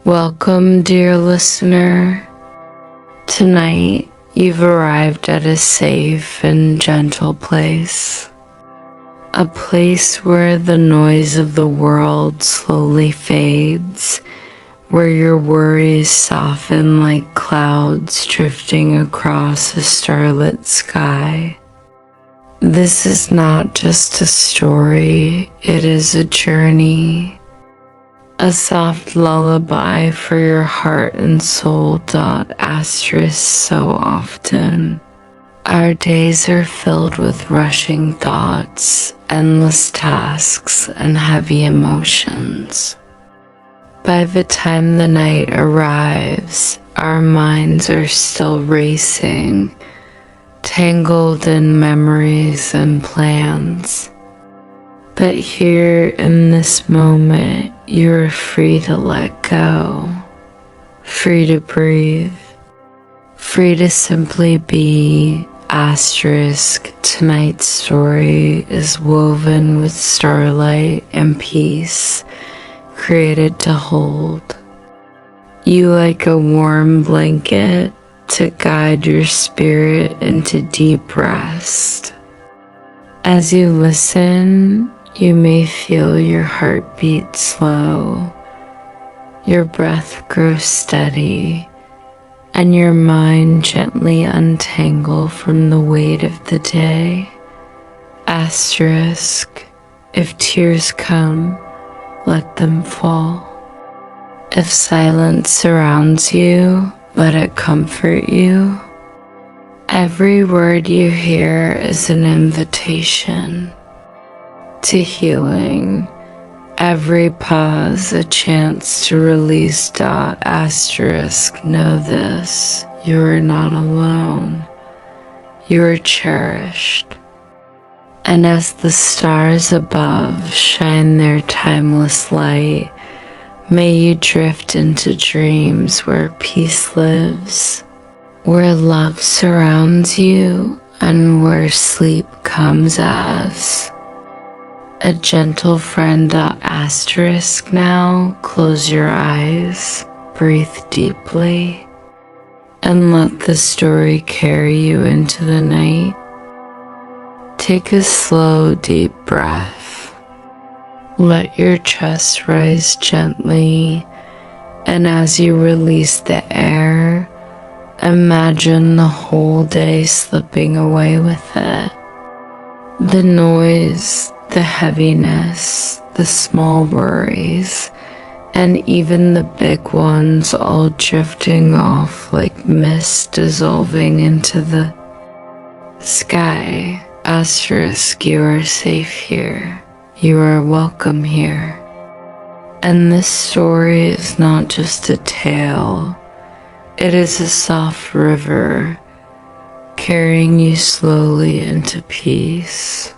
Welcome, dear listener. Tonight, you've arrived at a safe and gentle place. A place where the noise of the world slowly fades, where your worries soften like clouds drifting across a starlit sky. This is not just a story, it is a journey. A soft lullaby for your heart and soul. Asterisk so often. Our days are filled with rushing thoughts, endless tasks, and heavy emotions. By the time the night arrives, our minds are still racing, tangled in memories and plans. But here in this moment, you're free to let go, free to breathe, free to simply be. Asterisk, tonight's story is woven with starlight and peace, created to hold you like a warm blanket to guide your spirit into deep rest. As you listen, you may feel your heartbeat slow, your breath grow steady, and your mind gently untangle from the weight of the day. Asterisk, if tears come, let them fall. If silence surrounds you, let it comfort you. Every word you hear is an invitation to healing. Every pause a chance to release. Asterisk, know this, you are not alone. You are cherished. And as the stars above shine their timeless light, may you drift into dreams where peace lives, where love surrounds you, and where sleep comes as a gentle friend. Asterisk now, close your eyes, breathe deeply, and let the story carry you into the night. Take a slow, deep breath. Let your chest rise gently, and as you release the air, imagine the whole day slipping away with it. The noise, the heaviness, the small worries, and even the big ones all drifting off like mist dissolving into the sky. Asterisk, you are safe here. You are welcome here. And this story is not just a tale. It is a soft river carrying you slowly into peace,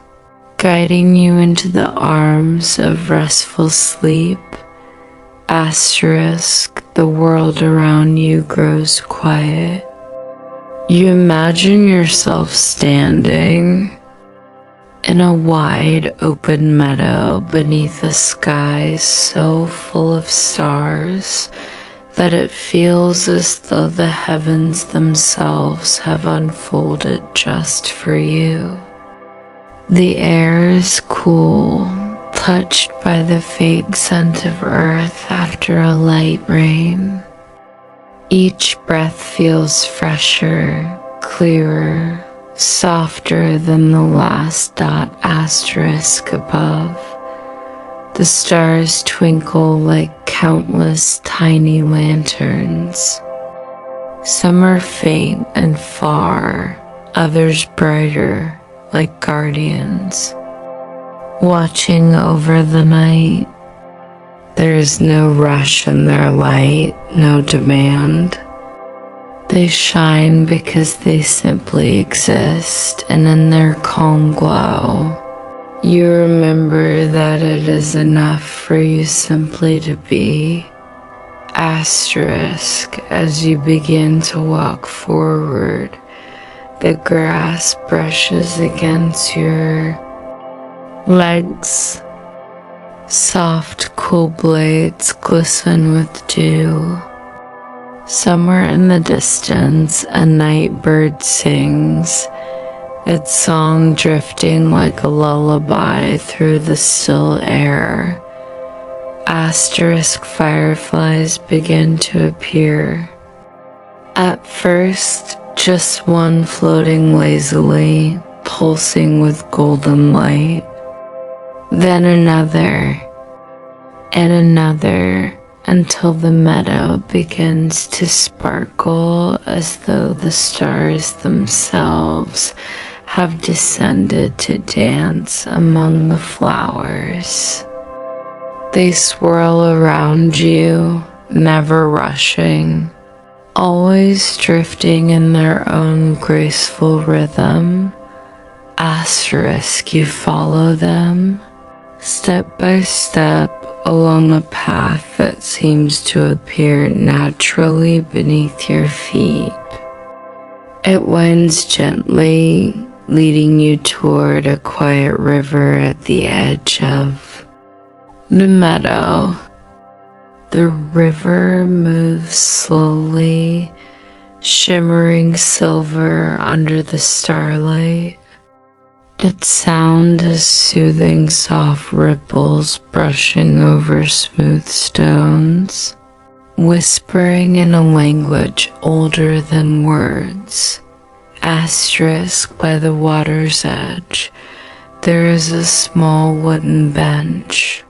guiding you into the arms of restful sleep. Asterisk, the world around you grows quiet. You imagine yourself standing in a wide open meadow beneath a sky so full of stars that it feels as though the heavens themselves have unfolded just for you. The air is cool, touched by the faint scent of earth after a light rain. Each breath feels fresher, clearer, softer than the last. Asterisk above. The stars twinkle like countless tiny lanterns. Some are faint and far, others brighter, like guardians, watching over the night. There is no rush in their light, no demand. They shine because they simply exist, and in their calm glow, you remember that it is enough for you simply to be. Asterisk, as you begin to walk forward, the grass brushes against your legs, Soft, cool blades glisten with dew. Somewhere in the distance, a night bird sings, its song drifting like a lullaby through the still air. Asterisk fireflies begin to appear. At first, just one floating lazily, pulsing with golden light. Then another, and another, until the meadow begins to sparkle as though the stars themselves have descended to dance among the flowers. They swirl around you, never rushing, always drifting in their own graceful rhythm. Asterisk, you follow them, step by step, along a path that seems to appear naturally beneath your feet. It winds gently, leading you toward a quiet river at the edge of the meadow. The river moves slowly, shimmering silver under the starlight. Its sound is soothing soft ripples brushing over smooth stones, whispering in a language older than words. Asterisk, by the water's edge, there is a small wooden bench.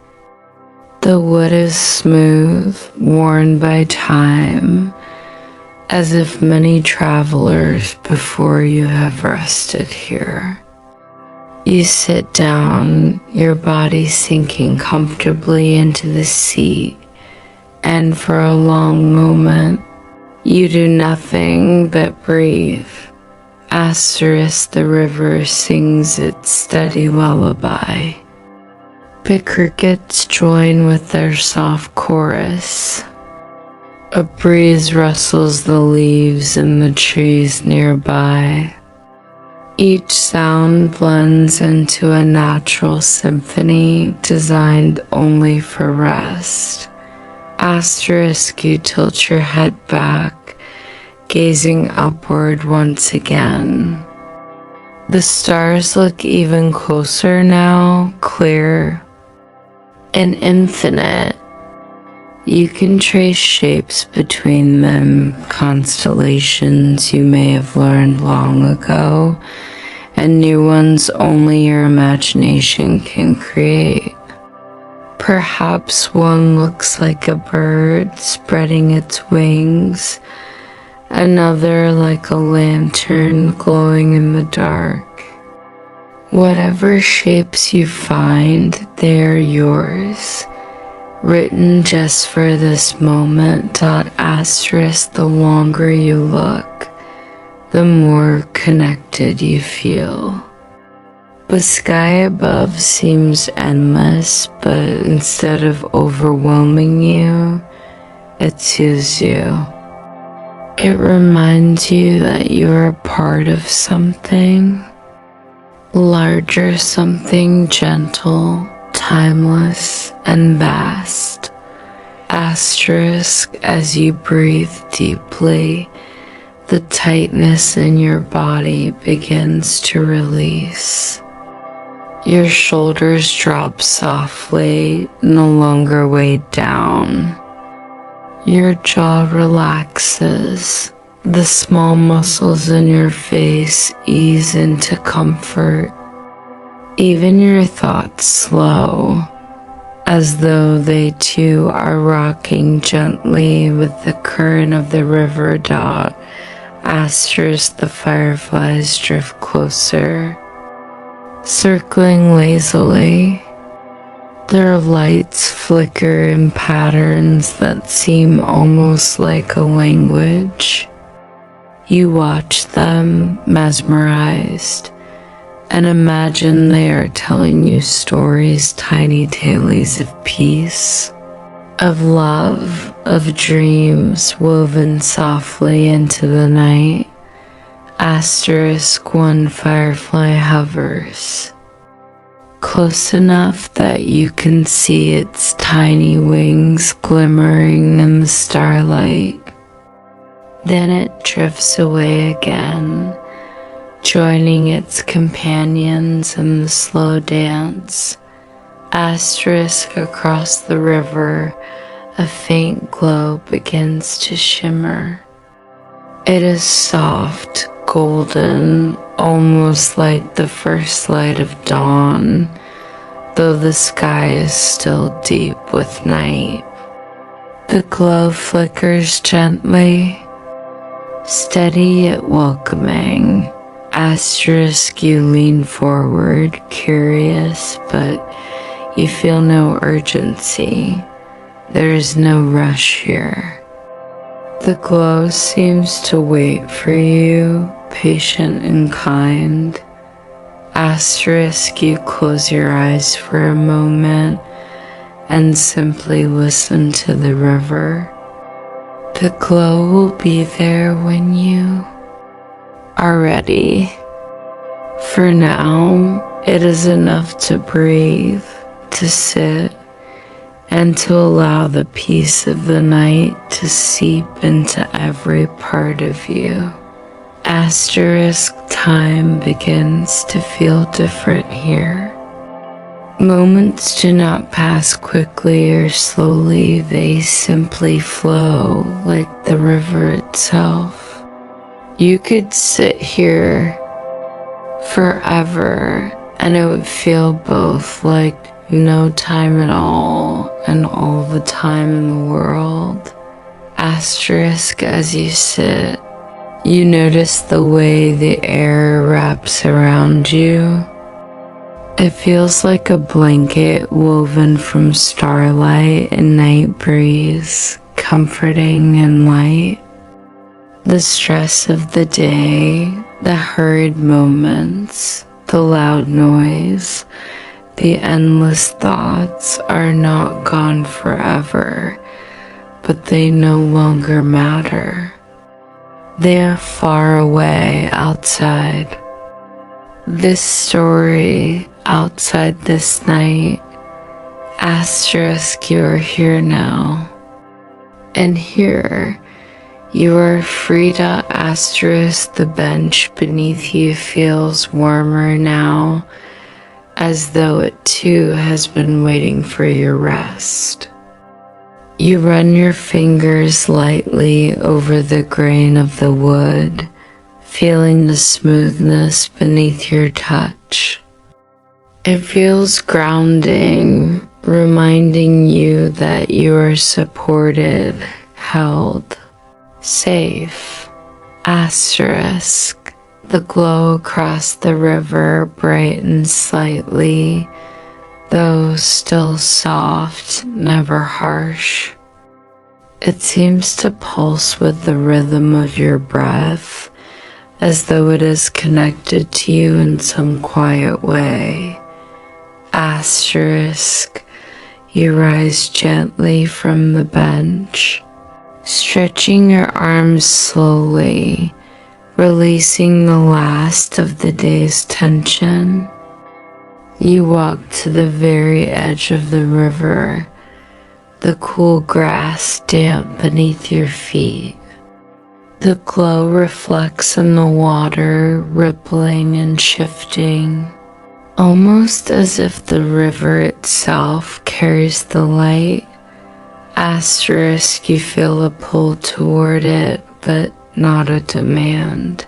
The wood is smooth, worn by time, as if many travelers before you have rested here. You sit down, your body sinking comfortably into the seat, and for a long moment, you do nothing but breathe. Asterisk, the river sings its steady lullaby. The crickets join with their soft chorus. A breeze rustles the leaves in the trees nearby. Each sound blends into a natural symphony designed only for rest. Asterisk, you tilt your head back, gazing upward once again. The stars look even closer now, clear and infinite. You can trace shapes between them, constellations you may have learned long ago, and new ones only your imagination can create. Perhaps one looks like a bird spreading its wings, another like a lantern glowing in the dark. Whatever shapes you find, they are yours. Written just for this moment. Asterisk, the longer you look, the more connected you feel. The sky above seems endless, but instead of overwhelming you, it soothes you. It reminds you that you're a part of something larger, something gentle, timeless, and vast. Asterisk, as you breathe deeply, the tightness in your body begins to release. Your shoulders drop softly, no longer weighed down. Your jaw relaxes. The small muscles in your face ease into comfort. Even your thoughts slow, as though they too are rocking gently with the current of the river. Asterisk, the fireflies drift closer, circling lazily. Their lights flicker in patterns that seem almost like a language. You watch them, mesmerized, and imagine they are telling you stories, tiny tales of peace, of love, of dreams woven softly into the night. Asterisk, one firefly hovers. close enough that you can see its tiny wings glimmering in the starlight. Then it drifts away again, joining its companions in the slow dance. Asterisk across the river, a faint glow begins to shimmer. It is soft, golden, almost like the first light of dawn, though the sky is still deep with night. The glow flickers gently, steady yet welcoming. Asterisk, you lean forward, curious, but you feel no urgency. There is no rush here. The glow seems to wait for you, patient and kind. Asterisk, you close your eyes for a moment and simply listen to the river. The glow will be there when you are ready. For now, it is enough to breathe, to sit, and to allow the peace of the night to seep into every part of you. Asterisk, time begins to feel different here. Moments do not pass quickly or slowly, they simply flow like the river itself. You could sit here forever and it would feel both like no time at all and all the time in the world. Asterisk, as you sit, you notice the way the air wraps around you. It feels like a blanket woven from starlight and night breeze, comforting and light. The stress of the day, the hurried moments, the loud noise, the endless thoughts are not gone forever, but they no longer matter. They are far away outside. This story, outside this night, asterisk, you are here now. And here, you are free to asterisk, the bench beneath you feels warmer now, as though it too has been waiting for your rest. You run your fingers lightly over the grain of the wood, feeling the smoothness beneath your touch. It feels grounding, reminding you that you are supported, held, safe. Asterisk. The glow across the river brightens slightly, though still soft, never harsh. It seems to pulse with the rhythm of your breath, as though it is connected to you in some quiet way. Asterisk, you rise gently from the bench, stretching your arms slowly, releasing the last of the day's tension. You walk to the very edge of the river, the cool grass damp beneath your feet. The glow reflects in the water, rippling and shifting, almost as if the river itself carries the light. Asterisk, you feel a pull toward it, but not a demand,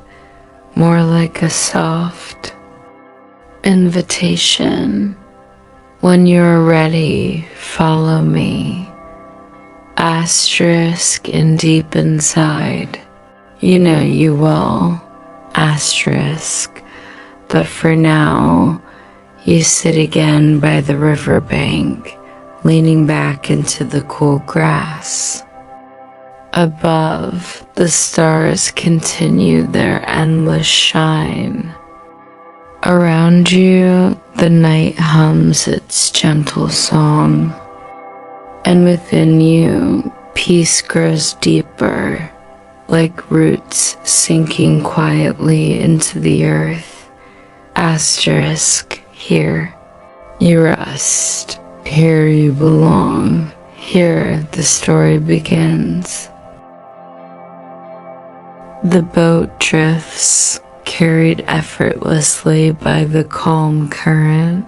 more like a soft invitation. When you're ready, follow me. Asterisk, and deep inside, you know you will. Asterisk, but for now, you sit again by the riverbank, leaning back into the cool grass. Above, the stars continue their endless shine. Around you, the night hums its gentle song, and within you, peace grows deeper, like roots sinking quietly into the earth. Asterisk, here, You rest. Here you belong. Here the story begins. The boat drifts, carried effortlessly by the calm current.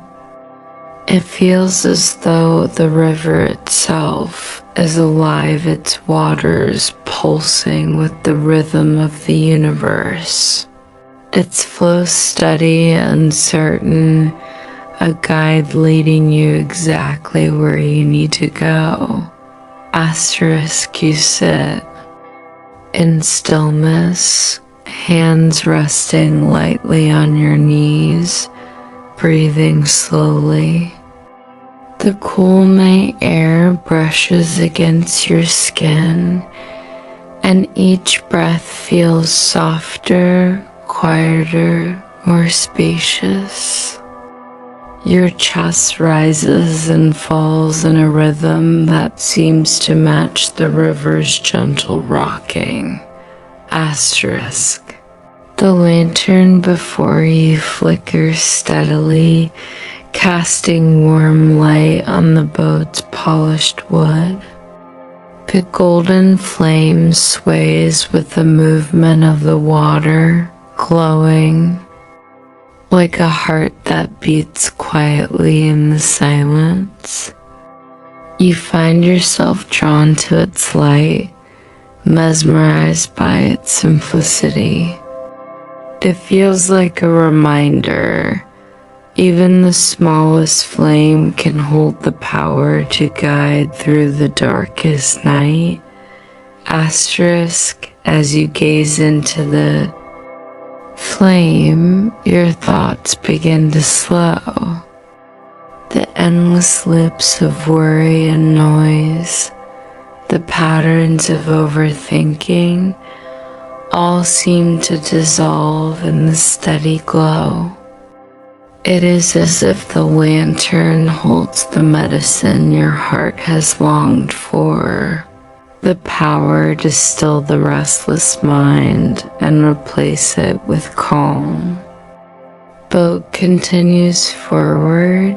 It feels as though the river itself is alive, its waters pulsing with the rhythm of the universe. Its flow steady and certain, a guide leading you exactly where you need to go. Asterisk, you sit in stillness, hands resting lightly on your knees, breathing slowly. The cool night air brushes against your skin, and each breath feels softer, quieter, more spacious. Your chest rises and falls in a rhythm that seems to match the river's gentle rocking. Asterisk. The lantern before you flickers steadily, casting warm light on the boat's polished wood. The golden flame sways with the movement of the water, glowing like a heart that beats quietly in the silence. You find yourself drawn to its light, mesmerized by its simplicity. It feels like a reminder, even the smallest flame can hold the power to guide through the darkest night. Asterisk, as you gaze into the flame, your thoughts begin to slow. The endless loops of worry and noise, the patterns of overthinking, all seem to dissolve in the steady glow. It is as if the lantern holds the medicine your heart has longed for, the power to still the restless mind and replace it with calm. Boat continues forward,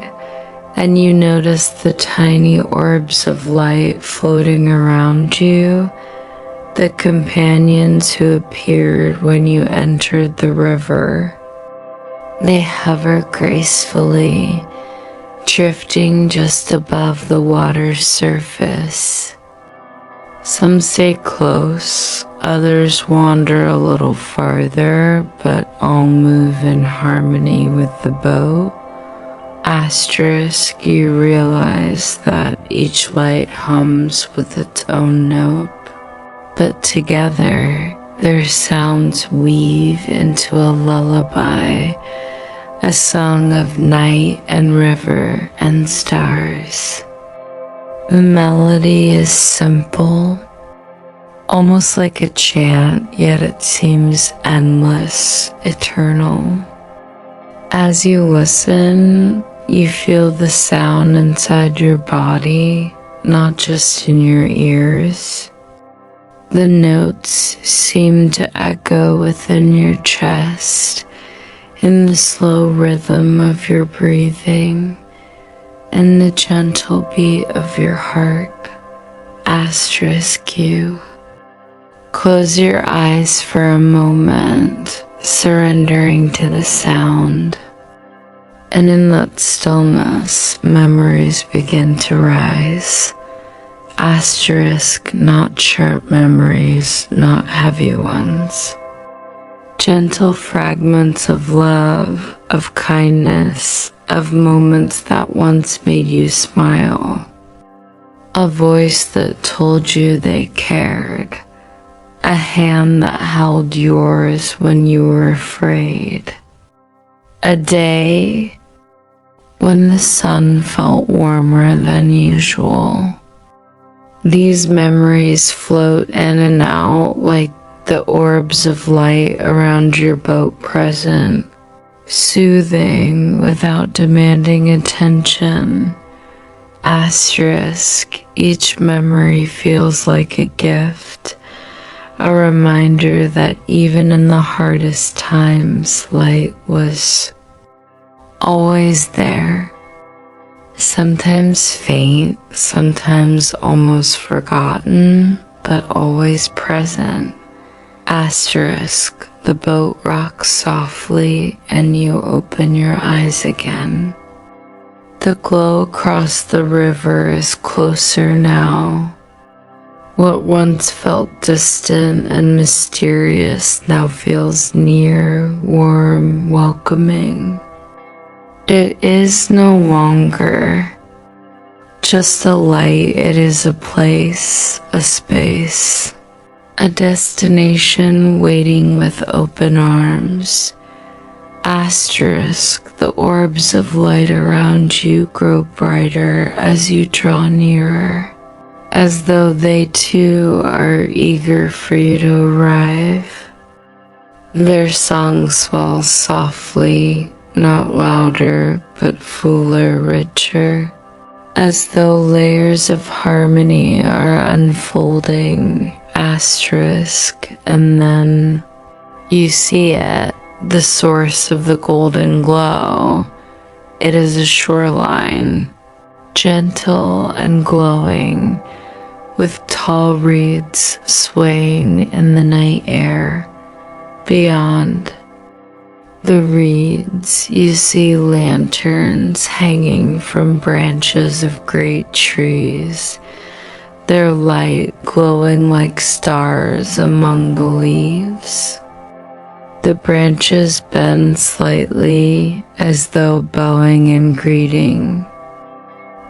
and you notice the tiny orbs of light floating around you, the companions who appeared when you entered the river. They hover gracefully, drifting just above the water's surface. Some stay close, others wander a little farther, but all move in harmony with the boat. Asterisk, you realize that each light hums with its own note, but together their sounds weave into a lullaby, a song of night and river and stars. The melody is simple, almost like a chant, yet it seems endless, eternal. As you listen, you feel the sound inside your body, not just in your ears. The notes seem to echo within your chest, in the slow rhythm of your breathing, and the gentle beat of your heart. Asterisk, you. Close your eyes for a moment, surrendering to the sound. And in that stillness, memories begin to rise. Asterisk, not sharp memories, not heavy ones. Gentle fragments of love, of kindness, of moments that once made you smile. A voice that told you they cared. A hand that held yours when you were afraid. A day when the sun felt warmer than usual. These memories float in and out like the orbs of light around your boat present, soothing without demanding attention. Asterisk, each memory feels like a gift, a reminder that even in the hardest times, light was always there. sometimes faint, sometimes almost forgotten, but always present. Asterisk, the boat rocks softly and you open your eyes again. The glow across the river is closer now. What once felt distant and mysterious now feels near, warm, welcoming. It is no longer just a light, it is a place, a space, a destination waiting with open arms. Asterisk, the orbs of light around you grow brighter as you draw nearer, as though they too are eager for you to arrive. Their song swells softly, not louder, but fuller, richer, as though layers of harmony are unfolding. Asterisk, and then you see it, the source of the golden glow. It is a shoreline, gentle and glowing, with tall reeds swaying in the night air. Beyond the reeds, you see lanterns hanging from branches of great trees, their light glowing like stars among the leaves. The branches bend slightly as though bowing in greeting.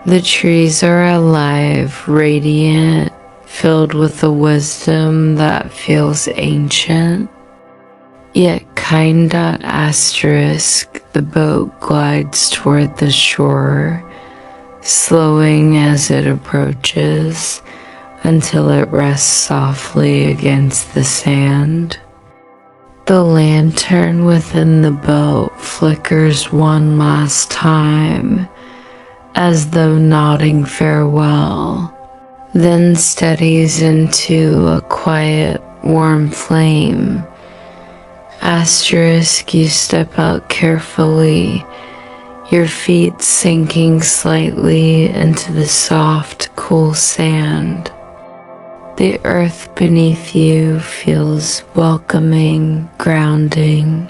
The trees are alive, radiant, filled with a wisdom that feels ancient. Yet kind. Asterisk, the boat glides toward the shore, slowing as it approaches until it rests softly against the sand. The lantern within the boat flickers one last time, as though nodding farewell, then steadies into a quiet, warm flame. Asterisk, you step out carefully, your feet sinking slightly into the soft, cool sand. The earth beneath you feels welcoming, grounding,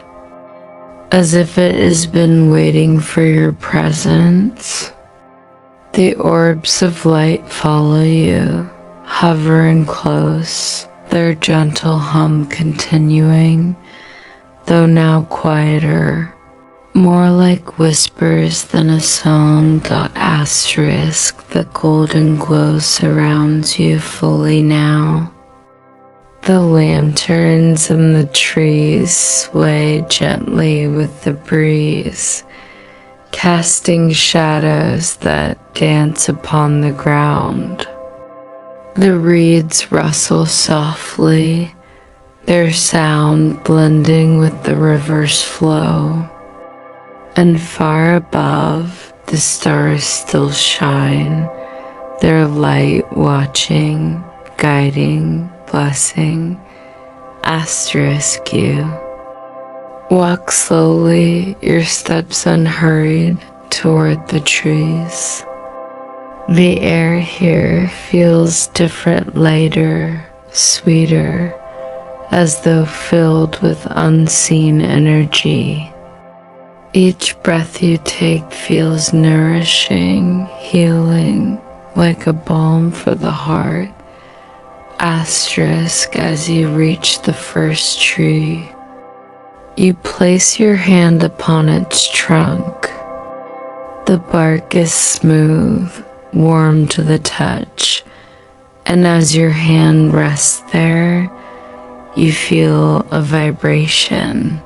as if it has been waiting for your presence. The orbs of light follow you, hovering close, their gentle hum continuing, though now quieter, more like whispers than a song. Asterisk, the golden glow surrounds you fully now. The lanterns and the trees sway gently with the breeze, casting shadows that dance upon the ground. The reeds rustle softly, their sound blending with the river's flow. And far above, the stars still shine, their light watching, guiding, blessing. Asterisk, you walk slowly, your steps unhurried, toward the trees. The air here feels different, lighter, sweeter, as though filled with unseen energy. Each breath you take feels nourishing, healing, like a balm for the heart. Asterisk, as you reach the first tree, you place your hand upon its trunk. The bark is smooth, warm to the touch, and as your hand rests there, you feel a vibration.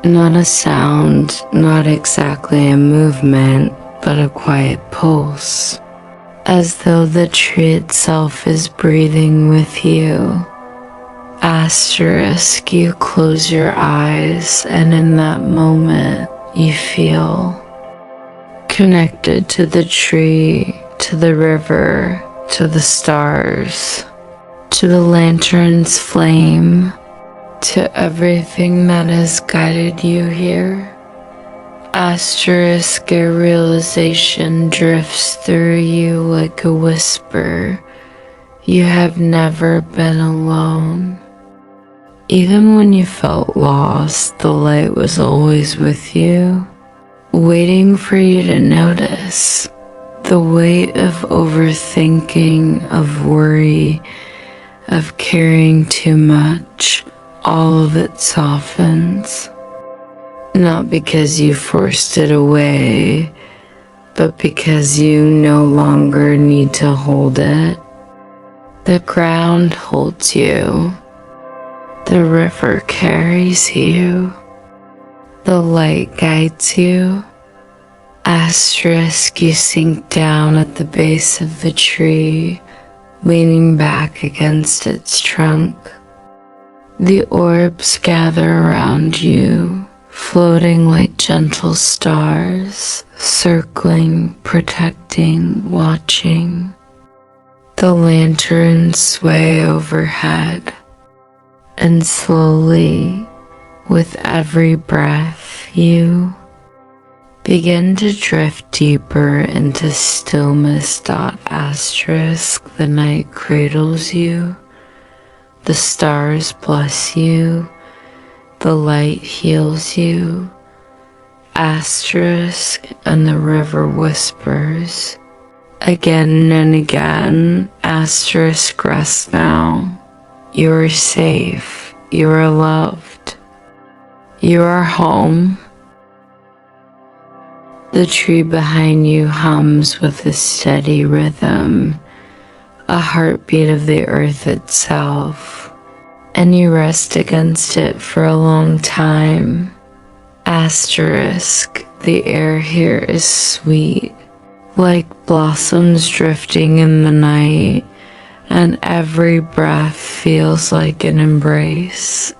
Not a sound, not exactly a movement, but a quiet pulse, as though the tree itself is breathing with you. Asterisk, you close your eyes, and in that moment, you feel connected to the tree, to the river, to the stars, to the lantern's flame, to everything that has guided you here. Asterisk, a realization drifts through you like a whisper. You have never been alone. Even when you felt lost, the light was always with you, waiting for you to notice. The weight of overthinking, of worry, of caring too much, all of it softens. Not because you forced it away, but because you no longer need to hold it. The ground holds you. The river carries you. The light guides you. Asterisk, you sink down at the base of the tree, leaning back against its trunk. The orbs gather around you, floating like gentle stars, circling, protecting, watching. The lanterns sway overhead, and slowly, with every breath, you begin to drift deeper into stillness. Asterisk, the night cradles you, the stars bless you, the light heals you. Asterisk, and the river whispers. Again and again, asterisk, rest now. You are safe. You are loved. You are home. The tree behind you hums with a steady rhythm, a heartbeat of the earth itself, and you rest against it for a long time. Asterisk, the air here is sweet, like blossoms drifting in the night, and every breath feels like an embrace.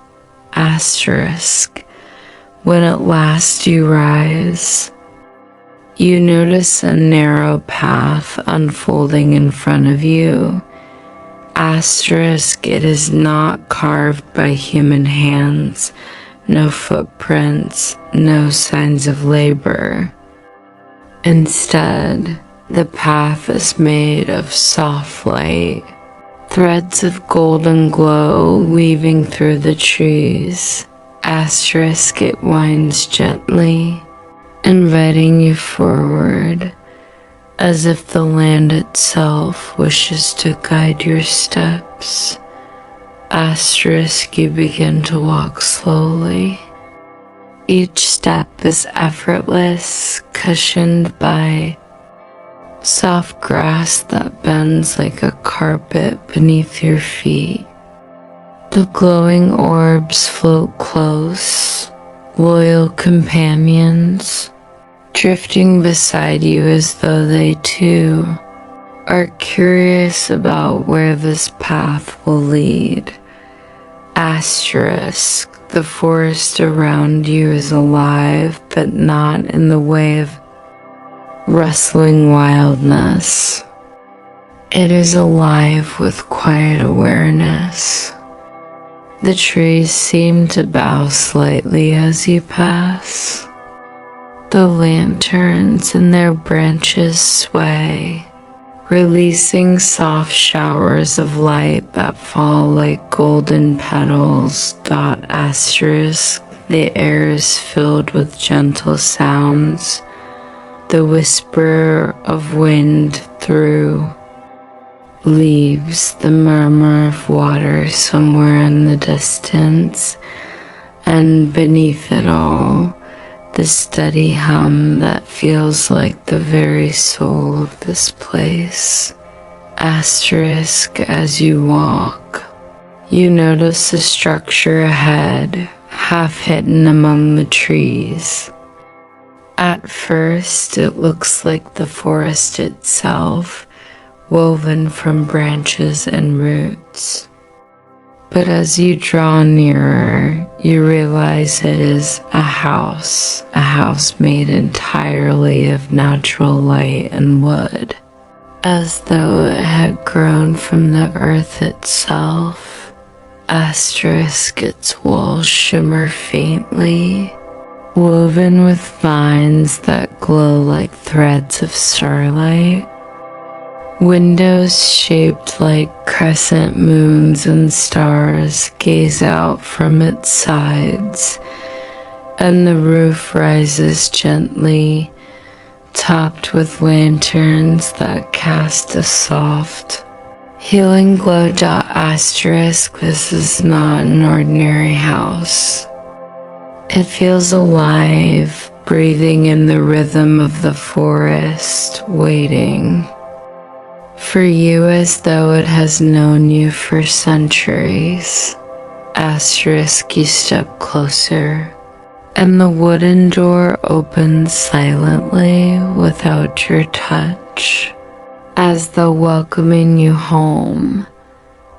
Asterisk, when at last you rise, you notice a narrow path unfolding in front of you. Asterisk, it is not carved by human hands, no footprints, no signs of labor. Instead, the path is made of soft light, threads of golden glow weaving through the trees. Asterisk, it winds gently, inviting you forward, as if the land itself wishes to guide your steps. Asterisk, you begin to walk slowly. Each step is effortless, cushioned by soft grass that bends like a carpet beneath your feet. The glowing orbs float close, loyal companions, drifting beside you as though they too are curious about where this path will lead. Asterisk, the forest around you is alive, but not in the way of rustling wildness. It is alive with quiet awareness. The trees seem to bow slightly as you pass. The lanterns in their branches sway, releasing soft showers of light that fall like golden petals. Asterisk, the air is filled with gentle sounds, the whisper of wind through leaves, the murmur of water somewhere in the distance, and beneath it all, the steady hum that feels like the very soul of this place. Asterisk, as you walk, you notice a structure ahead, half hidden among the trees. At first, it looks like the forest itself, woven from branches and roots. But as you draw nearer, you realize it is a house made entirely of natural light and wood, as though it had grown from the earth itself. Asterisk, its walls shimmer faintly, woven with vines that glow like threads of starlight. Windows shaped like crescent moons and stars gaze out from its sides, and the roof rises gently, topped with lanterns that cast a soft, healing glow. Asterisk, this is not an ordinary house. It feels alive, breathing in the rhythm of the forest, waiting for you as though it has known you for centuries. Asterisk, you step closer, and the wooden door opens silently without your touch, as though welcoming you home.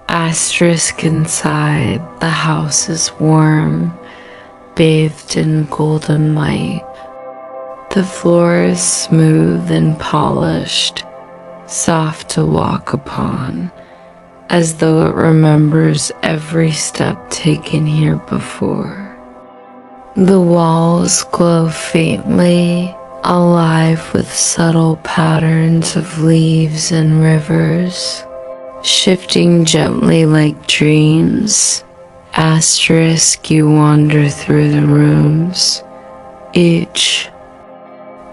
Asterisk, inside, the house is warm, bathed in golden light. The floor is smooth and polished, soft to walk upon, as though it remembers every step taken here before. The walls glow faintly, alive with subtle patterns of leaves and rivers, shifting gently like dreams. Asterisk, you wander through the rooms. Each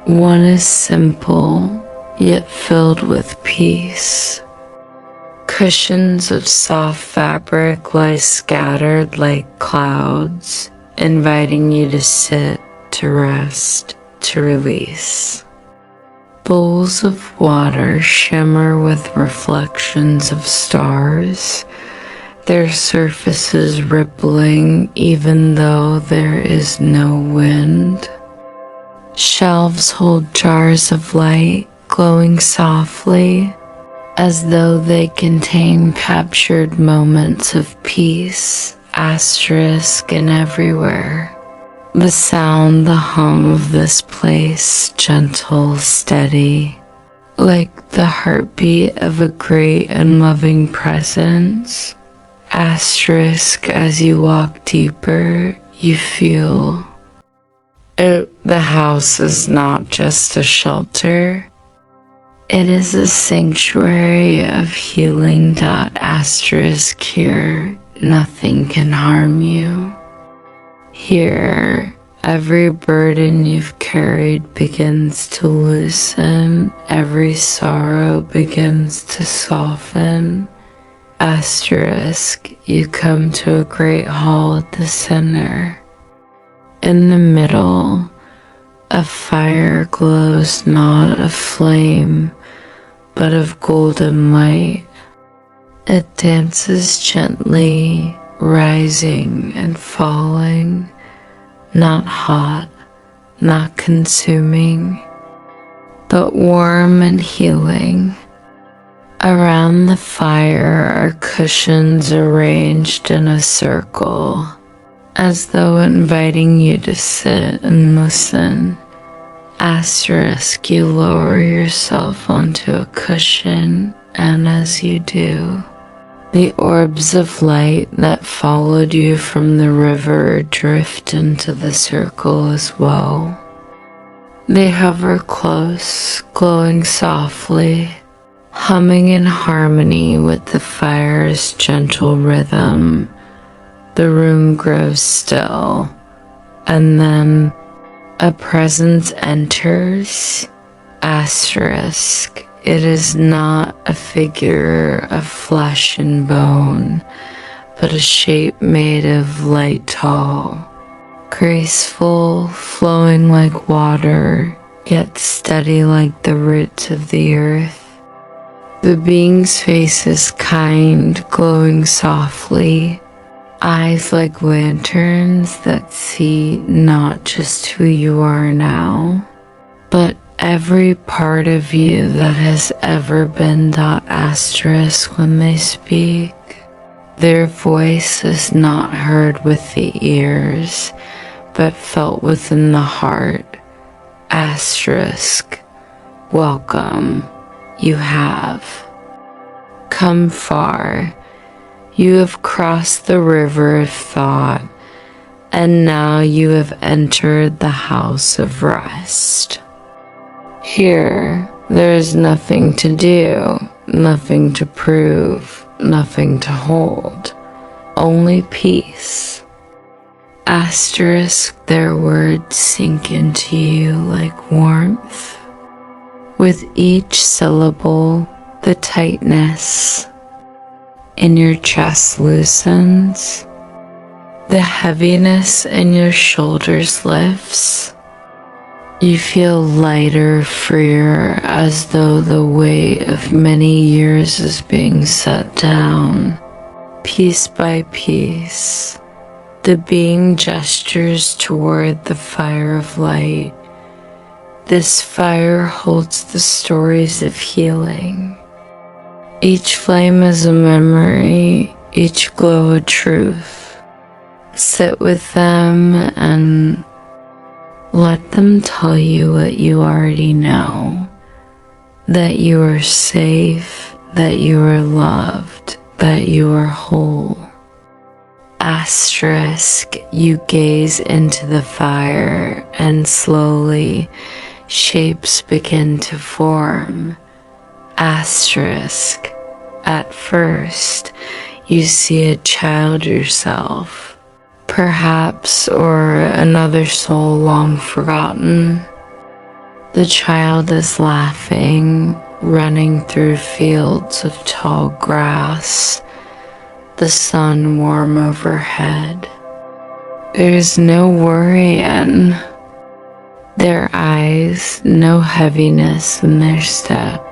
one is simple, yet filled with peace. Cushions of soft fabric lie scattered like clouds, inviting you to sit, to rest, to release. Bowls of water shimmer with reflections of stars, their surfaces rippling even though there is no wind. Shelves hold jars of light, glowing softly, as though they contain captured moments of peace. Asterisk, and everywhere. The sound, the hum of this place, gentle, steady, like the heartbeat of a great and loving presence. Asterisk, as you walk deeper, you feel it. The house is not just a shelter. It is a sanctuary of healing. Asterisk, here, nothing can harm you. Here, every burden you've carried begins to loosen, every sorrow begins to soften. Asterisk, you come to a great hall at the center. In the middle, a fire glows not of flame, but of golden light. It dances gently, rising and falling, not hot, not consuming, but warm and healing. Around the fire are cushions arranged in a circle, as though inviting you to sit and listen. Asterisk, you lower yourself onto a cushion, and as you do, the orbs of light that followed you from the river drift into the circle as well. They hover close, glowing softly, humming in harmony with the fire's gentle rhythm. The room grows still, and then a presence enters. Asterisk, it is not a figure of flesh and bone, but a shape made of light, tall, graceful, flowing like water, yet steady like the roots of the earth. The being's face is kind, glowing softly, eyes like lanterns that see not just who you are now, but every part of you that has ever been. Asterisk, when they speak, their voice is not heard with the ears, but felt within the heart. Asterisk, welcome, you have come far. You have crossed the river of thought, and now you have entered the house of rest. Here, there is nothing to do, nothing to prove, nothing to hold, only peace. Asterisk, their words sink into you like warmth. With each syllable, the tightness in your chest loosens. The heaviness in your shoulders lifts. You feel lighter, freer, as though the weight of many years is being set down, piece by piece. The being gestures toward the fire of light. This fire holds the stories of healing. Each flame is a memory, each glow a truth. Sit with them and let them tell you what you already know. That you are safe, that you are loved, that you are whole. Asterisk, you gaze into the fire and slowly shapes begin to form. Asterisk, at first you see a child yourself, perhaps, or another soul long forgotten. The child is laughing, running through fields of tall grass, the sun warm overhead. There is no worry in their eyes, no heaviness in their step.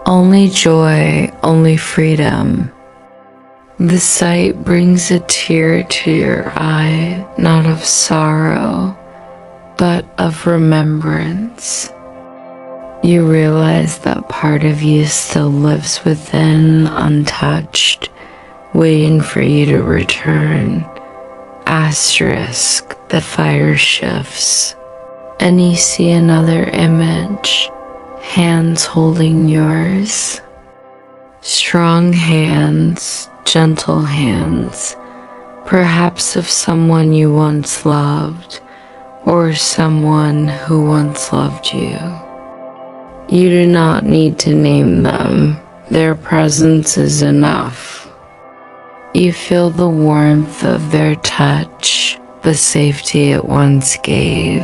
Only joy, only freedom. The sight brings a tear to your eye, not of sorrow, but of remembrance. You realize that part of you still lives within, untouched, waiting for you to return. Asterisk, the fire shifts, and you see another image, hands holding yours. Strong hands, gentle hands, perhaps of someone you once loved, or someone who once loved you. You do not need to name them, their presence is enough. You feel the warmth of their touch, the safety it once gave,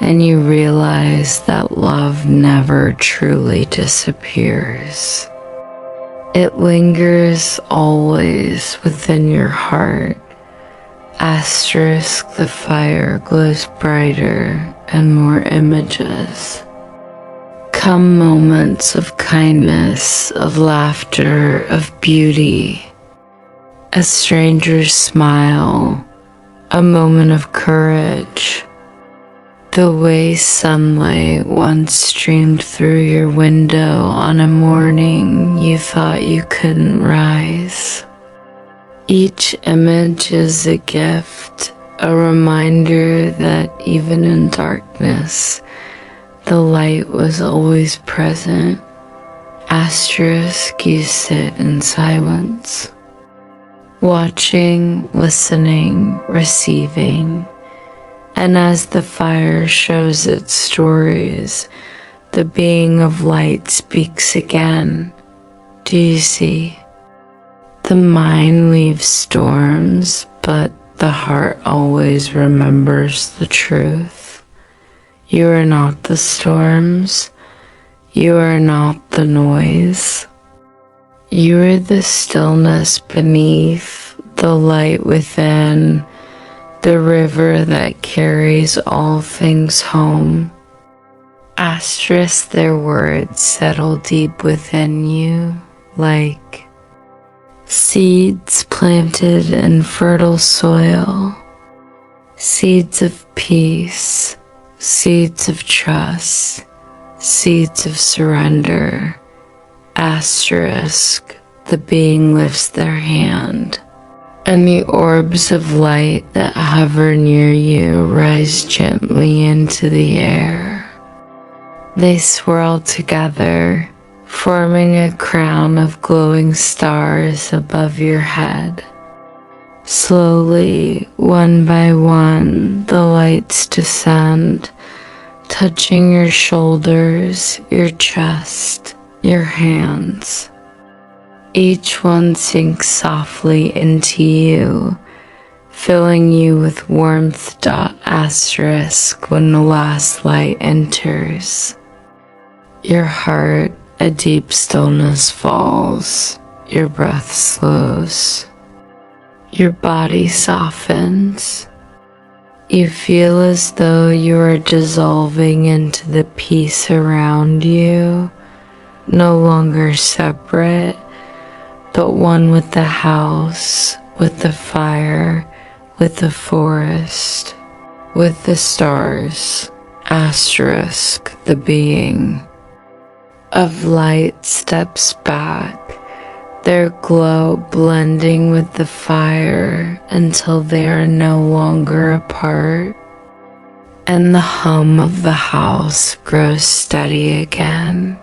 and you realize that love never truly disappears. It lingers always within your heart. Asterisk, the fire glows brighter and more images. Come moments of kindness, of laughter, of beauty. A stranger's smile, a moment of courage. The way sunlight once streamed through your window on a morning you thought you couldn't rise. Each image is a gift, a reminder that even in darkness, the light was always present. Asterisk, you sit in silence, watching, listening, receiving. And as the fire shows its stories, the being of light speaks again. Do you see? The mind leaves storms, but the heart always remembers the truth. You are not the storms. You are not the noise. You are the stillness beneath, the light within, the river that carries all things home. Asterisk, their words settle deep within you, like seeds planted in fertile soil, seeds of peace, seeds of trust, seeds of surrender. Asterisk, the being lifts their hand, and the orbs of light that hover near you rise gently into the air. They swirl together, forming a crown of glowing stars above your head. Slowly, one by one, the lights descend, touching your shoulders, your chest, your hands. Each one sinks softly into you, filling you with warmth. Asterisk when the last light enters. Your heart, a deep stillness falls. Your breath slows. Your body softens. You feel as though you are dissolving into the peace around you, no longer separate, but one with the house, with the fire, with the forest, with the stars. Asterisk, the being of light steps back, their glow blending with the fire until they are no longer apart, and the hum of the house grows steady again,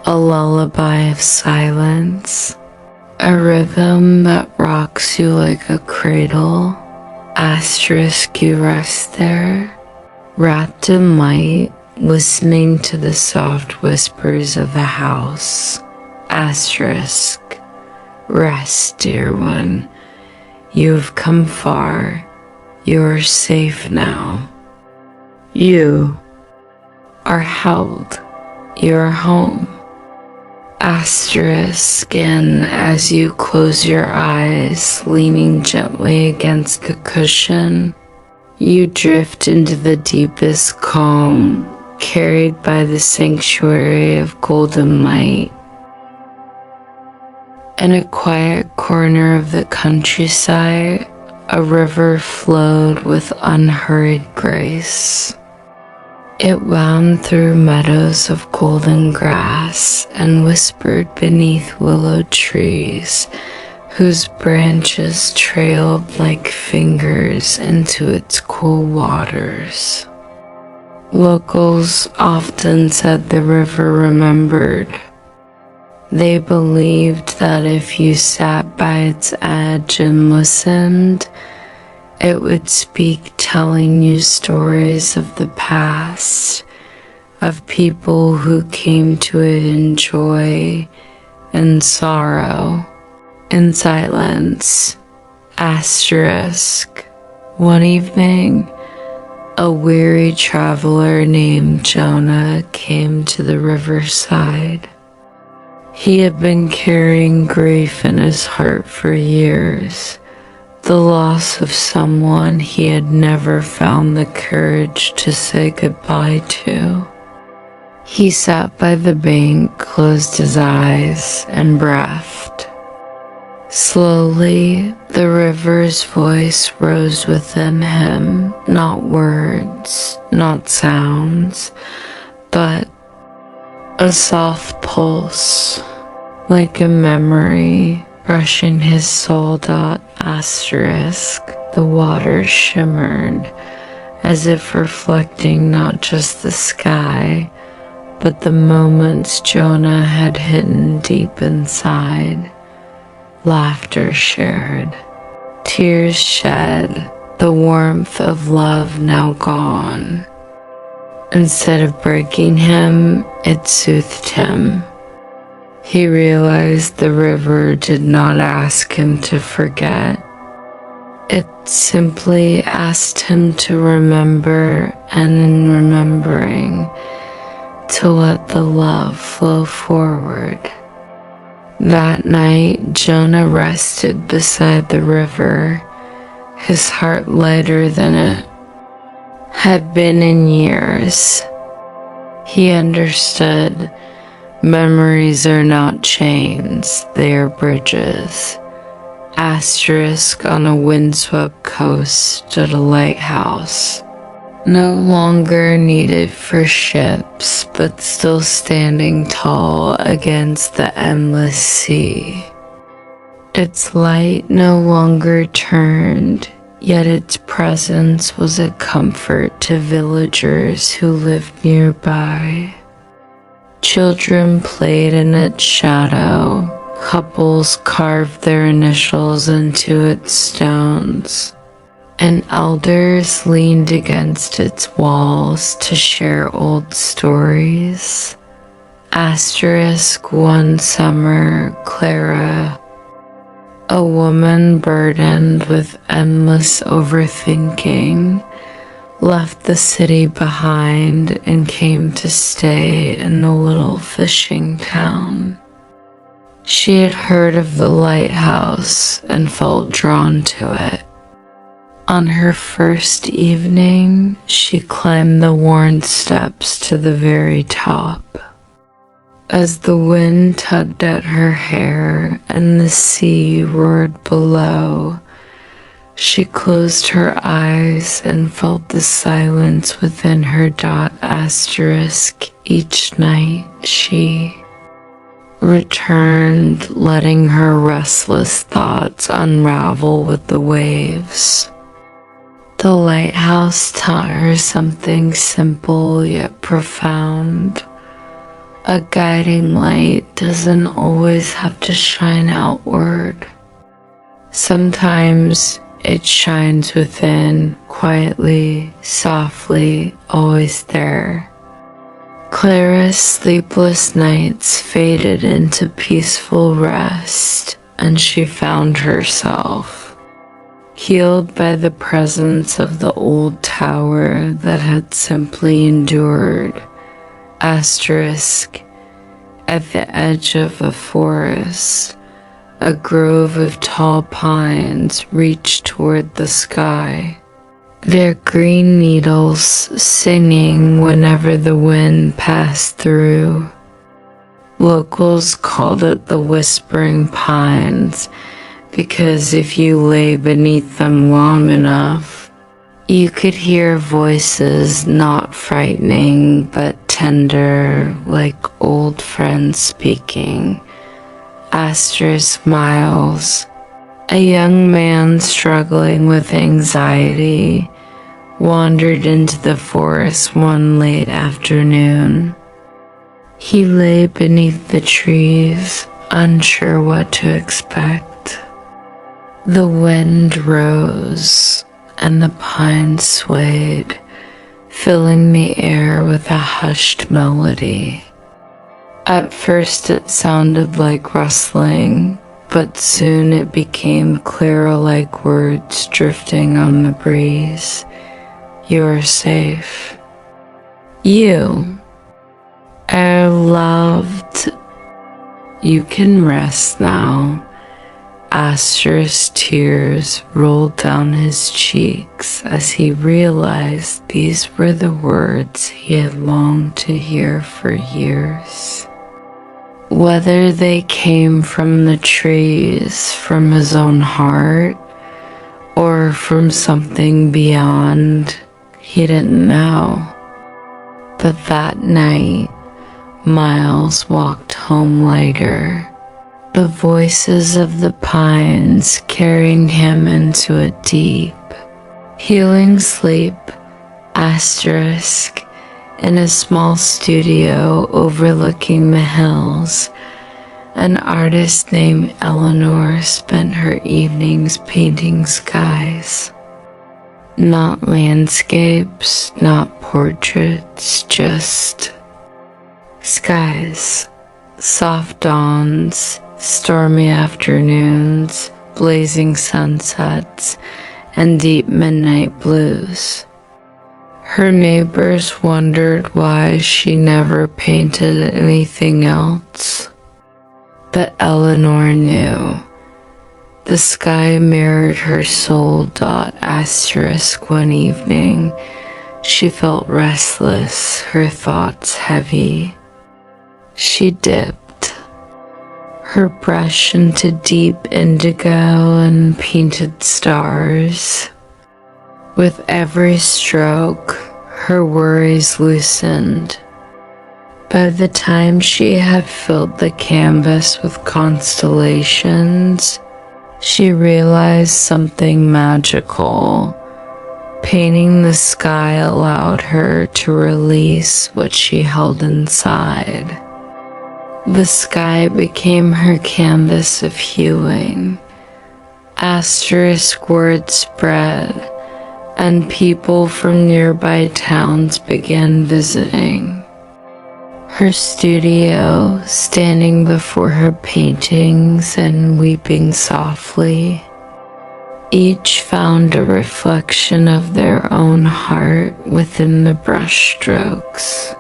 a lullaby of silence, a rhythm that rocks you like a cradle. Asterisk, you rest there, wrapped in light, listening to the soft whispers of the house. Asterisk, rest, dear one. You have come far. You are safe now. You are held. You are home. Asterisk, and as you close your eyes, leaning gently against the cushion, you drift into the deepest calm, carried by the sanctuary of golden light. In a quiet corner of the countryside, a river flowed with unhurried grace. It wound through meadows of golden grass and whispered beneath willow trees, whose branches trailed like fingers into its cool waters. Locals often said the river remembered. They believed that if you sat by its edge and listened, it would speak, telling you stories of the past, of people who came to it in joy and sorrow, in silence. Asterisk, one evening, a weary traveler named Jonah came to the riverside. He had been carrying grief in his heart for years, the loss of someone he had never found the courage to say goodbye to. He sat by the bank, closed his eyes, and breathed. Slowly, the river's voice rose within him, not words, not sounds, but a soft pulse, like a memory, brushing his soul. Asterisk, the water shimmered, as if reflecting not just the sky, but the moments Jonah had hidden deep inside. Laughter shared, tears shed, the warmth of love now gone. Instead of breaking him, it soothed him. He realized the river did not ask him to forget. It simply asked him to remember, and in remembering, to let the love flow forward. That night, Jonah rested beside the river, his heart lighter than it had been in years. He understood memories are not chains, they are bridges. Asterisk, on a windswept coast stood a lighthouse, no longer needed for ships, but still standing tall against the endless sea. Its light no longer turned, yet its presence was a comfort to villagers who lived nearby. Children played in its shadow, Couples carved their initials into its stones, and elders leaned against its walls to share old stories. One summer, Clara, a woman burdened with endless overthinking, left the city behind and came to stay in a little fishing town. She had heard of the lighthouse and felt drawn to it. On her first evening, she climbed the worn steps to the very top. As the wind tugged at her hair and the sea roared below, she closed her eyes and felt the silence within her. Each night she returned, letting her restless thoughts unravel with the waves. The lighthouse taught her something simple yet profound. A guiding light doesn't always have to shine outward. Sometimes it shines within, quietly, softly, always there. Clara's sleepless nights faded into peaceful rest, and she found herself healed by the presence of the old tower that had simply endured. At the edge of a forest, a grove of tall pines reached toward the sky, their green needles singing whenever the wind passed through. Locals called it the Whispering Pines because if you lay beneath them long enough, you could hear voices not frightening but tender, like old friends speaking. Miles, a young man struggling with anxiety, wandered into the forest one late afternoon. He lay beneath the trees, unsure what to expect. The wind rose, and the pines swayed, filling the air with a hushed melody. At first it sounded like rustling, but soon it became Clara-like words drifting on the breeze. "You're safe. You are loved. You can rest now." Tears rolled down his cheeks as he realized these were the words he had longed to hear for years. Whether they came from the trees, from his own heart, or from something beyond, he didn't know. But that night, Miles walked home lighter, the voices of the pines carrying him into a deep, healing sleep. In a small studio overlooking the hills, an artist named Eleanor spent her evenings painting skies. Not landscapes, not portraits, just skies. Soft dawns, stormy afternoons, blazing sunsets, and deep midnight blues. Her neighbors wondered why she never painted anything else. But Eleanor knew. The sky mirrored her soul. One evening, she felt restless, her thoughts heavy. She dipped her brush into deep indigo and painted stars. With every stroke, her worries loosened. By the time she had filled the canvas with constellations, she realized something magical. Painting the sky allowed her to release what she held inside. The sky became her canvas of healing. Asterisk word spread, and people from nearby towns began visiting. Her studio, standing before her paintings and weeping softly, each found a reflection of their own heart within the brushstrokes.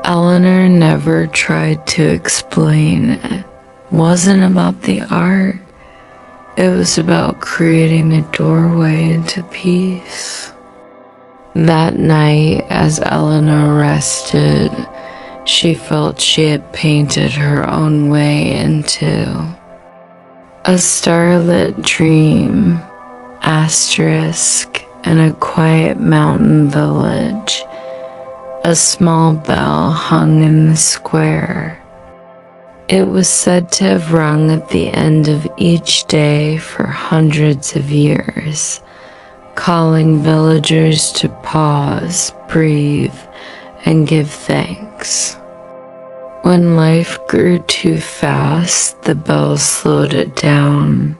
Eleanor never tried to explain it. It wasn't about the art. It was about creating a doorway into peace. That night, as Eleanor rested, she felt she had painted her own way into a starlit dream, asterisk, in a quiet mountain village. A small bell hung in the square. It was said to have rung at the end of each day for hundreds of years, calling villagers to pause, breathe, and give thanks. When life grew too fast, the bell slowed it down.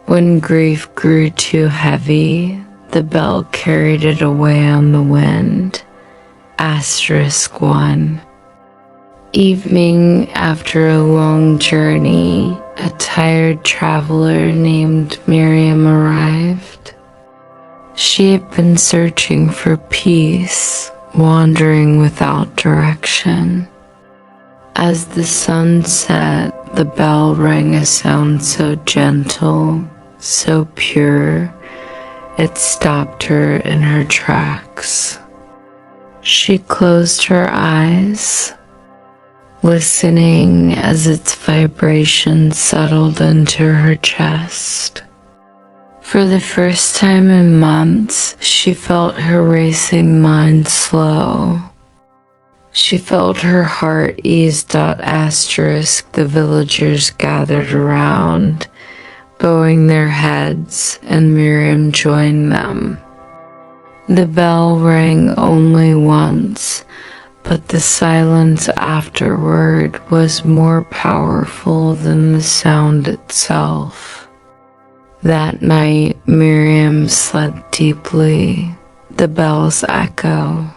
When grief grew too heavy, the bell carried it away on the wind. Asterisk 1. Evening after a long journey, a tired traveler named Miriam arrived. She had been searching for peace, wandering without direction. As the sun set, the bell rang a sound so gentle, so pure, it stopped her in her tracks. She closed her eyes, listening as its vibration settled into her chest. For the first time in months, she felt her racing mind slow. She felt her heart ease. Asterisk, the villagers gathered around, bowing their heads, and Miriam joined them. The bell rang only once, but the silence afterward was more powerful than the sound itself. That night, Miriam slept deeply, the bell's echo,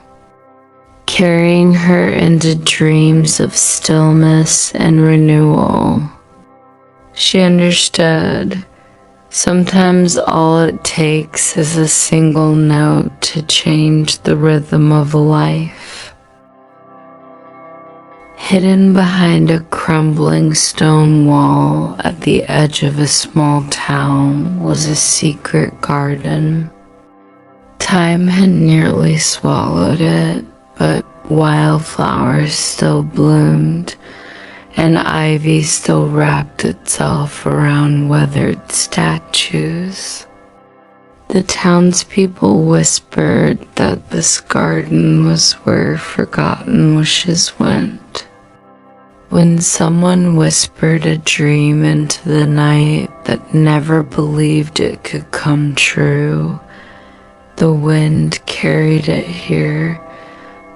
carrying her into dreams of stillness and renewal. She understood. Sometimes all it takes is a single note to change the rhythm of life. Hidden behind a crumbling stone wall at the edge of a small town was a secret garden. Time had nearly swallowed it, but wildflowers still bloomed, and ivy still wrapped itself around weathered statues. The townspeople whispered that this garden was where forgotten wishes went. When someone whispered a dream into the night that never believed it could come true, the wind carried it here,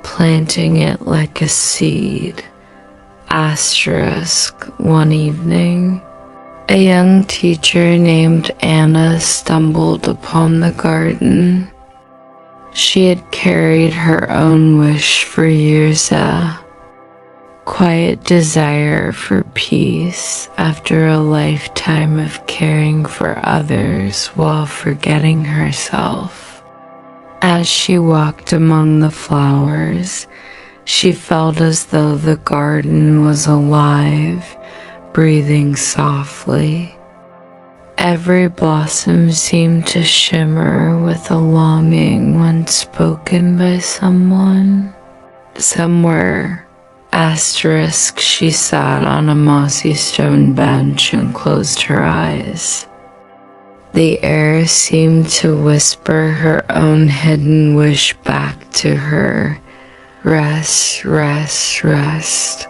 planting it like a seed. Asterisk, one evening, a young teacher named Anna stumbled upon the garden. She had carried her own wish for years, a quiet desire for peace after a lifetime of caring for others while forgetting herself. As she walked among the flowers, she felt as though the garden was alive, breathing softly. Every blossom seemed to shimmer with a longing when spoken by someone. Somewhere, asterisk, she sat on a mossy stone bench and closed her eyes. The air seemed to whisper her own hidden wish back to her. Rest, rest, rest.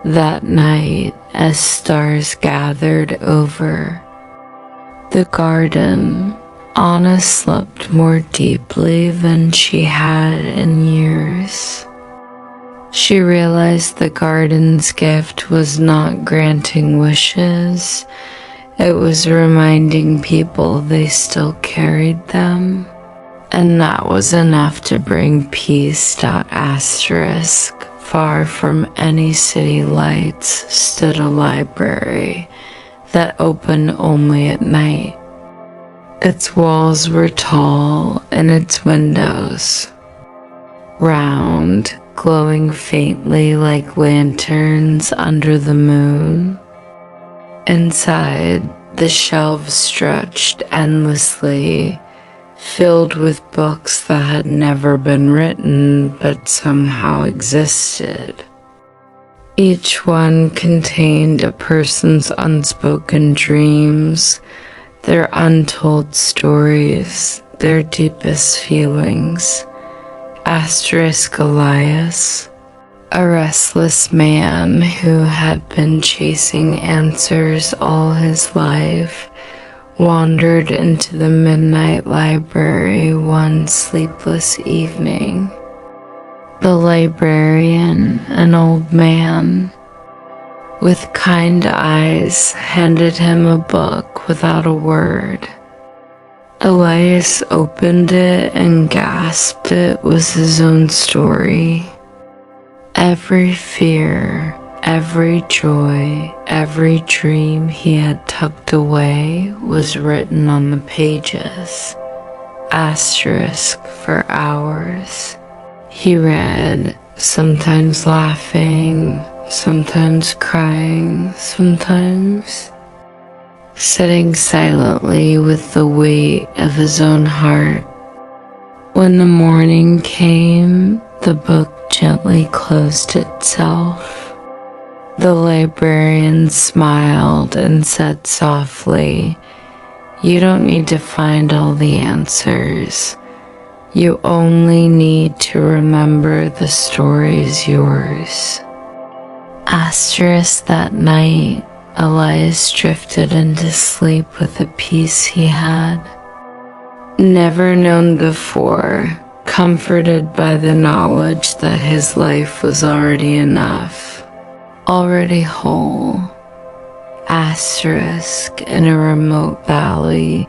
That night, as stars gathered over the garden, Anna slept more deeply than she had in years. She realized the garden's gift was not granting wishes, it was reminding people they still carried them. And that was enough to bring peace. Asterisk. Far from any city lights stood a library that opened only at night. Its walls were tall and its windows round, glowing faintly like lanterns under the moon. Inside, the shelves stretched endlessly, filled with books that had never been written but somehow existed. Each one contained a person's unspoken dreams, their untold stories, their deepest feelings. Asterisk Elias, a restless man who had been chasing answers all his life, wandered into the midnight library one sleepless evening. The librarian, an old man with kind eyes, handed him a book without a word. Elias opened it and gasped. It was his own story. Every fear, every joy, every dream he had tucked away was written on the pages. Asterisk for hours. He read, sometimes laughing, sometimes crying, sometimes sitting silently with the weight of his own heart. When the morning came, the book gently closed itself. The librarian smiled and said softly, "You don't need to find all the answers. You only need to remember the story is yours." Asterisk that night, Elias drifted into sleep with a peace he had never known before, comforted by the knowledge that his life was already enough, already whole. Asterisk, in a remote valley,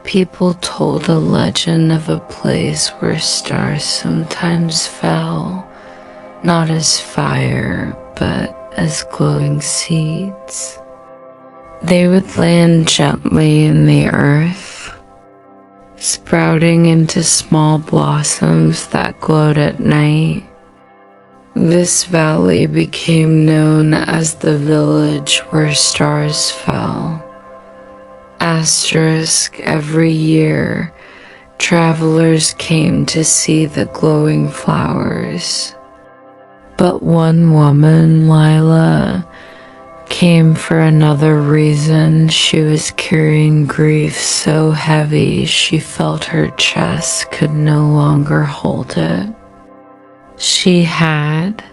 people told a legend of a place where stars sometimes fell, not as fire, but as glowing seeds. They would land gently in the earth, sprouting into small blossoms that glowed at night. This valley became known as the village where stars fell. Asterisk, every year, travelers came to see the glowing flowers. But one woman, Lila, came for another reason. She was carrying grief so heavy she felt her chest could no longer hold it. She had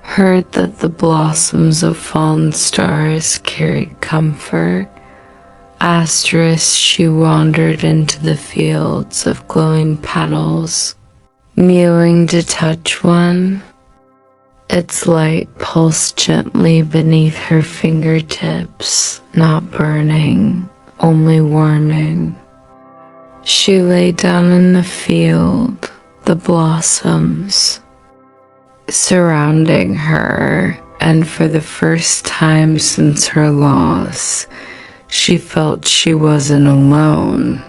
heard that the blossoms of fallen stars carried comfort. Asterisk, she wandered into the fields of glowing petals, kneeling to touch one. Its light pulsed gently beneath her fingertips, not burning, only warming. She lay down in the field, the blossoms surrounding her, and for the first time since her loss, she felt she wasn't alone.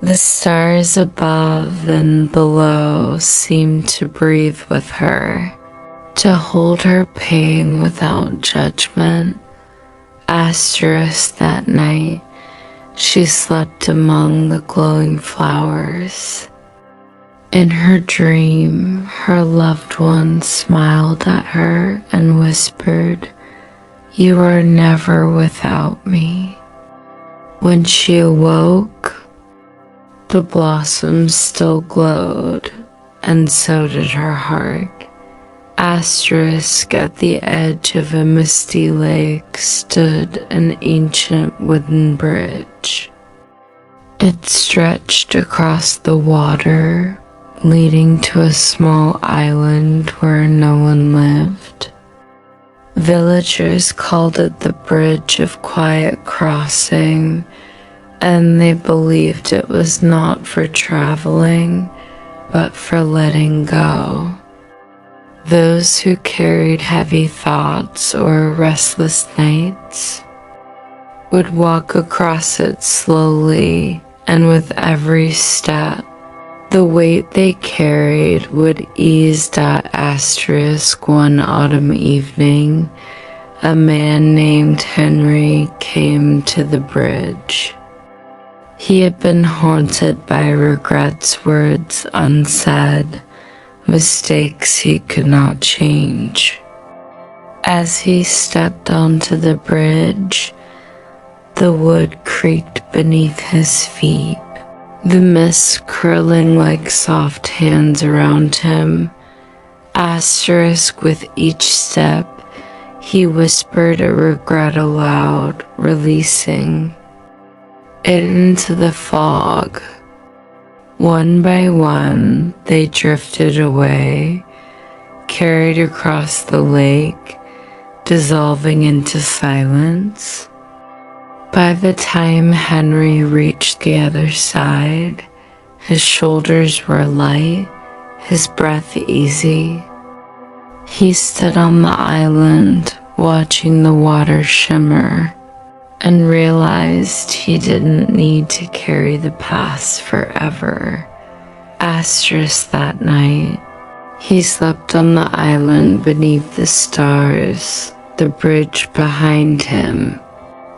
The stars above and below seemed to breathe with her, to hold her pain without judgment. Asterisk, that night, she slept among the glowing flowers. In her dream, her loved one smiled at her and whispered, "You are never without me." When she awoke, the blossoms still glowed, and so did her heart. Asterisk, at the edge of a misty lake stood an ancient wooden bridge. It stretched across the water, leading to a small island where no one lived. Villagers called it the Bridge of Quiet Crossing, and they believed it was not for traveling, but for letting go. Those who carried heavy thoughts or restless nights would walk across it slowly, and with every step, the weight they carried would ease. One autumn evening, a man named Henry came to the bridge. He had been haunted by regrets, words unsaid, mistakes he could not change. As he stepped onto the bridge, the wood creaked beneath his feet, the mist curling like soft hands around him. With each step, he whispered a regret aloud, releasing it into the fog. One by one, they drifted away, carried across the lake, dissolving into silence. By the time Henry reached the other side, his shoulders were light, his breath easy. He stood on the island, watching the water shimmer, and realized he didn't need to carry the past forever. That night, he slept on the island beneath the stars, the bridge behind him,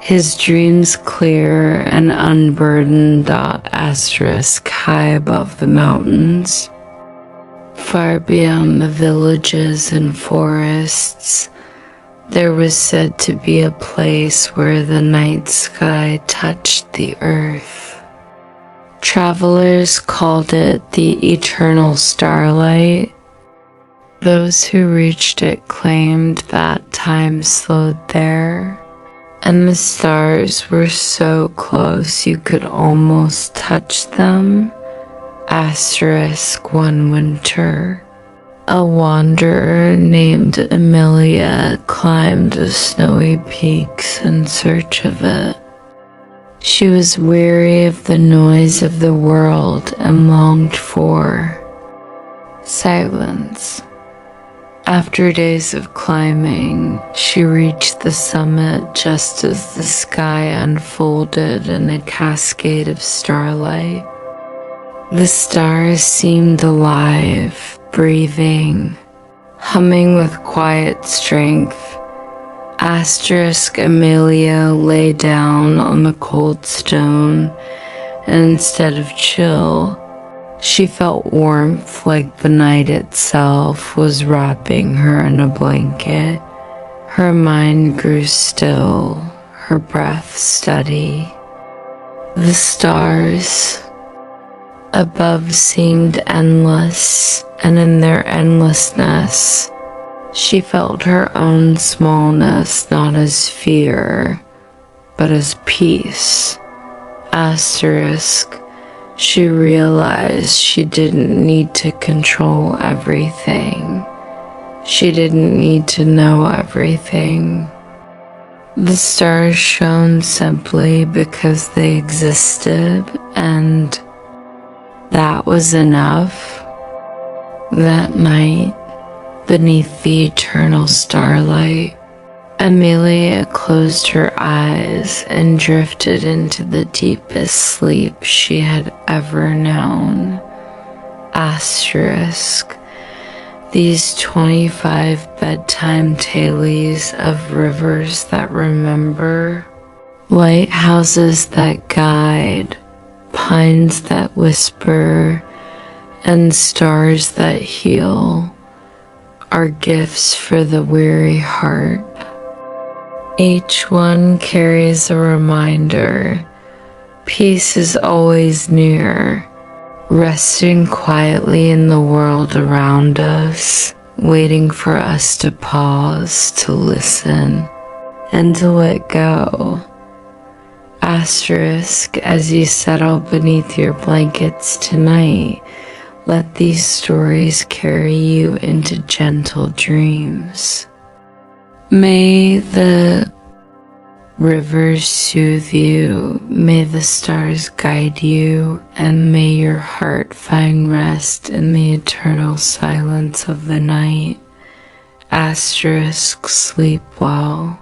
his dreams clear and unburdened. High above the mountains, far beyond the villages and forests, there was said to be a place where the night sky touched the earth. Travelers called it the eternal starlight. Those who reached it claimed that time slowed there, and the stars were so close you could almost touch them. One winter, a wanderer named Amelia climbed the snowy peaks in search of it. She was weary of the noise of the world and longed for silence. After days of climbing, she reached the summit just as the sky unfolded in a cascade of starlight. The stars seemed alive, breathing, humming with quiet strength. Amelia lay down on the cold stone, and instead of chill, she felt warmth, like the night itself was wrapping her in a blanket. Her mind grew still, her breath steady. The stars above seemed endless, and in their endlessness, she felt her own smallness, not as fear, but as peace. She realized she didn't need to control everything. She didn't need to know everything. The stars shone simply because they existed, and that was enough. That night, beneath the eternal starlight, Amelia closed her eyes and drifted into the deepest sleep she had ever known. These 25 bedtime tales of rivers that remember, lighthouses that guide, pines that whisper, and stars that heal, are gifts for the weary heart. Each one carries a reminder. Peace is always near, resting quietly in the world around us, waiting for us to pause, to listen, and to let go. As you settle beneath your blankets tonight, Let these stories carry you into gentle dreams. May the rivers soothe you, may the stars guide you, and may your heart find rest in the eternal silence of the night. Asterisk, sleep well.